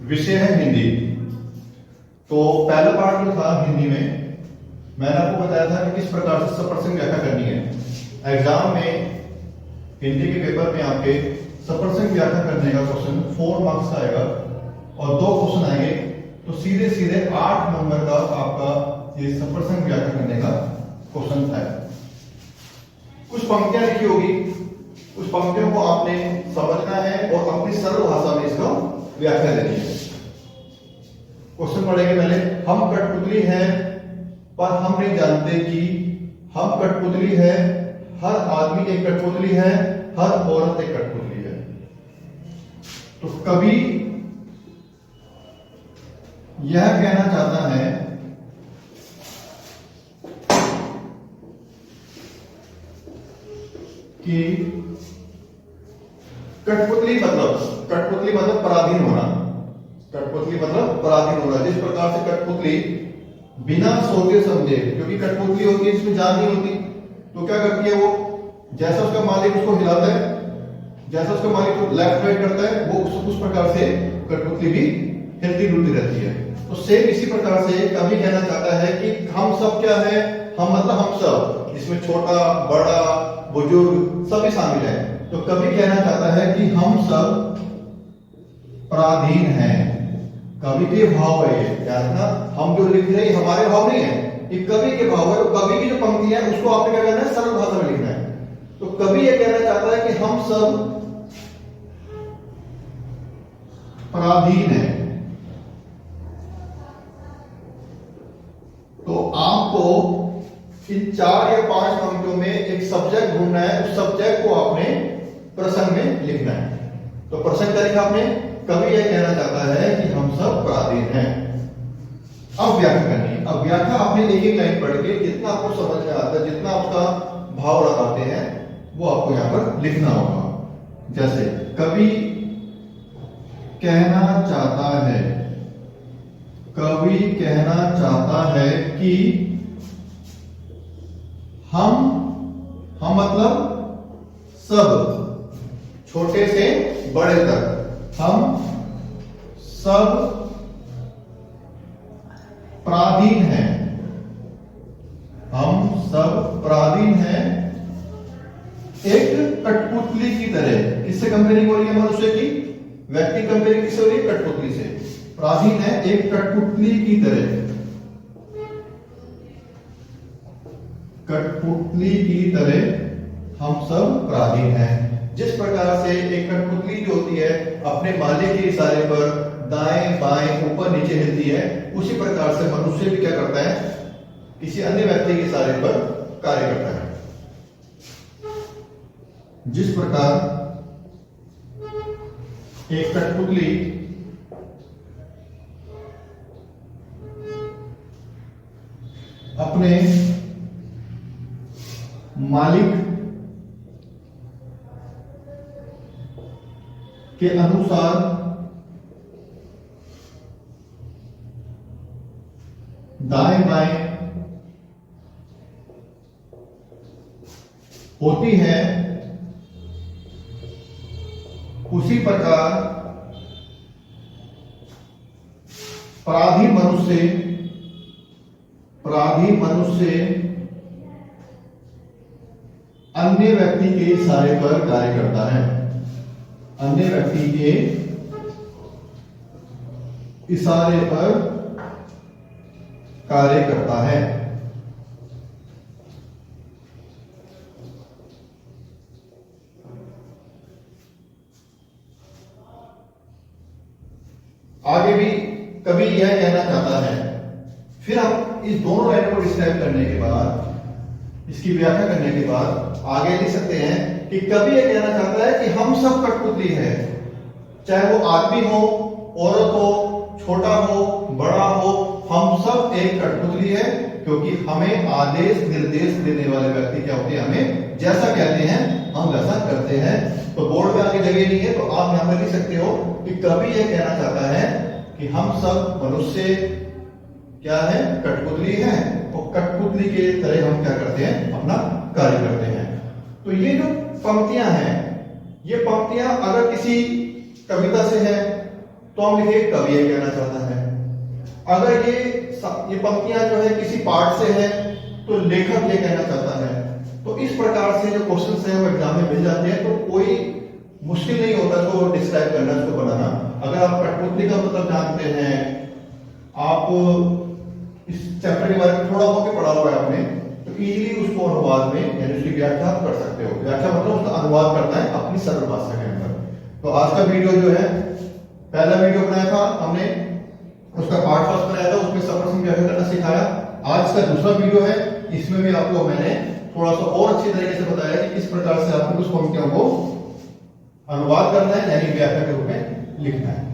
विषय है हिंदी। तो पहला पार्ट जो था हिंदी में मैंने आपको बताया था कि किस प्रकार से सप्रसंग व्याख्या करनी है। एग्जाम में हिंदी के पेपर में आपके सप्रसंग व्याख्या करने का क्वेश्चन 4 मार्क्स का आएगा और 2 क्वेश्चन आएंगे, तो सीधे सीधे 8 नंबर का आपका ये सप्रसंग व्याख्या करने का क्वेश्चन है। कुछ पंक्तियां लिखी होगी, उस पंक्तियों को आपने समझना है और अपनी सरल भाषा में इसका व्याख्या देनी है। क्वेश्चन पढ़ेंगे पहले। हम कठपुतली हैं पर हम नहीं जानते कि हम कठपुतली है। हर आदमी एक कठपुतली है, हर औरत एक कठपुतली है। तो कवि यह कहना चाहता है कि कठपुतली मतलब पराधीन होना। कठपुतली मतलब पराधीन होना। जिस प्रकार से कठपुतली बिना सोचे समझे, क्योंकि कठपुतली होती है जिसमें जान नहीं होती, तो क्या करती है वो, जैसा उसका मालिक उसको हिलाता है, जैसा उसका मालिक को लेफ्ट राइट करता है, वो उस प्रकार से कठपुतली भी हिलती डुलती रहती है। तो सेम इसी प्रकार से कवि कहना चाहता है कि हम सब क्या है, हम मतलब हम सब, इसमें छोटा बड़ा बुजुर्ग सभी शामिल है। तो कवि कहना चाहता है कि हम सब पराधीन हैं। कवि के भाव है ये, क्या ना, हम जो लिख रहे हैं हमारे भाव नहीं है, ये कवि के भाव है। तो कवि की जो पंक्ति है उसको आपने क्या करना है, सरल भाषा में लिखना है। तो कवि ये कहना चाहता है कि हम सब पराधीन हैं। तो आपको इन 4 या 5 पंक्तियों में एक सब्जेक्ट ढूंढना है, उस सब्जेक्ट को आपने प्रसंग में लिखना है। तो प्रसंग का लिखा आपने, कवि यह कहना चाहता है कि हम सब पराधीन हैं। अब व्याख्या करनी है। अब व्याख्या आपने एक एक लाइन पढ़ के जितना आपको समझ में आता है, जितना आपका भाव लगाते हैं, वो आपको यहां पर लिखना होगा। जैसे कवि कहना चाहता है, कवि कहना चाहता है कि हम मतलब सब, छोटे से बड़े तक, हम सब पराधीन हैं। हम सब पराधीन हैं एक कठपुतली की तरह। किससे कंपेयरिंग हो रही है? मनुष्य की, व्यक्ति कंपेयरिंग किससे हो रही है? कठपुतली से। पराधीन है एक कठपुतली की तरह। कठपुतली की तरह हम सब पराधीन हैं। जिस प्रकार से एक कठपुतली जो होती है अपने मालिक के इशारे पर दाएं बाएं ऊपर नीचे हिलती है, उसी प्रकार से मनुष्य भी क्या करता है, किसी अन्य व्यक्ति के इशारे पर कार्य करता है। जिस प्रकार एक कठपुतली अपने मालिक के अनुसार दाएं बाएं होती है, उसी प्रकार पराधीन मनुष्य अन्य व्यक्ति के इशारे पर कार्य करता है। अन्य व्यक्ति के इशारे पर कार्य करता है। आगे भी कवि यह कहना चाहता है। फिर हम इस दोनों लाइनों को डिस्क्राइब करने के बाद, इसकी व्याख्या करने के बाद आगे लिख सकते हैं कि कवि यह कहना चाहता है कि हम सब कठपुतली है। चाहे वो आदमी हो, औरत हो, छोटा हो, बड़ा हो, हम सब एक कठपुतली है। क्योंकि हमें आदेश निर्देश देने वाले व्यक्ति क्या होते हैं, हमें जैसा कहते हैं हम वैसा करते हैं। तो बोर्ड में आगे जगह नहीं है, तो आप यहां पर लिख सकते हो कि कवि यह कहना चाहता है कि हम सब मनुष्य क्या है, कठपुतली है, और कठपुतली के तरह हम क्या करते हैं, अपना कार्य करते हैं। तो ये जो पंक्तियां हैं, ये पंक्तियां अगर किसी कविता से है तो हम लिखे कवि ये कहना चाहता है। अगर ये पंक्तियां जो है किसी पाठ से है तो लेखक ये कहना चाहता है। तो इस प्रकार से जो क्वेश्चंस है वो एग्जाम में मिल जाते हैं, तो कोई मुश्किल नहीं होता इसको डिस्क्राइब करना, इसको बनाना। अगर आप कठपुतली का मतलब जानते हैं, आप इस चैप्टर के बारे में थोड़ा बहुत पढ़ा हुआ है आपने, तो इजीली उसको अनुवाद में यानी उसकी व्याख्या कर सकते हो। व्याख्या मतलब उसका अनुवाद करना है अपनी सरल भाषा के अंदर। तो आज का वीडियो जो है, पहला वीडियो बनाया था हमने, उसका पार्ट फर्स्ट बनाया था, उसमें सप्रश्न व्याख्या करना सिखाया। आज का दूसरा वीडियो है, इसमें भी आपको मैंने थोड़ा सा और अच्छी तरीके से बताया कि किस प्रकार से आपको कुछ पंक्तियों को अनुवाद करना है यानी व्याख्या के रूप में लिखना है।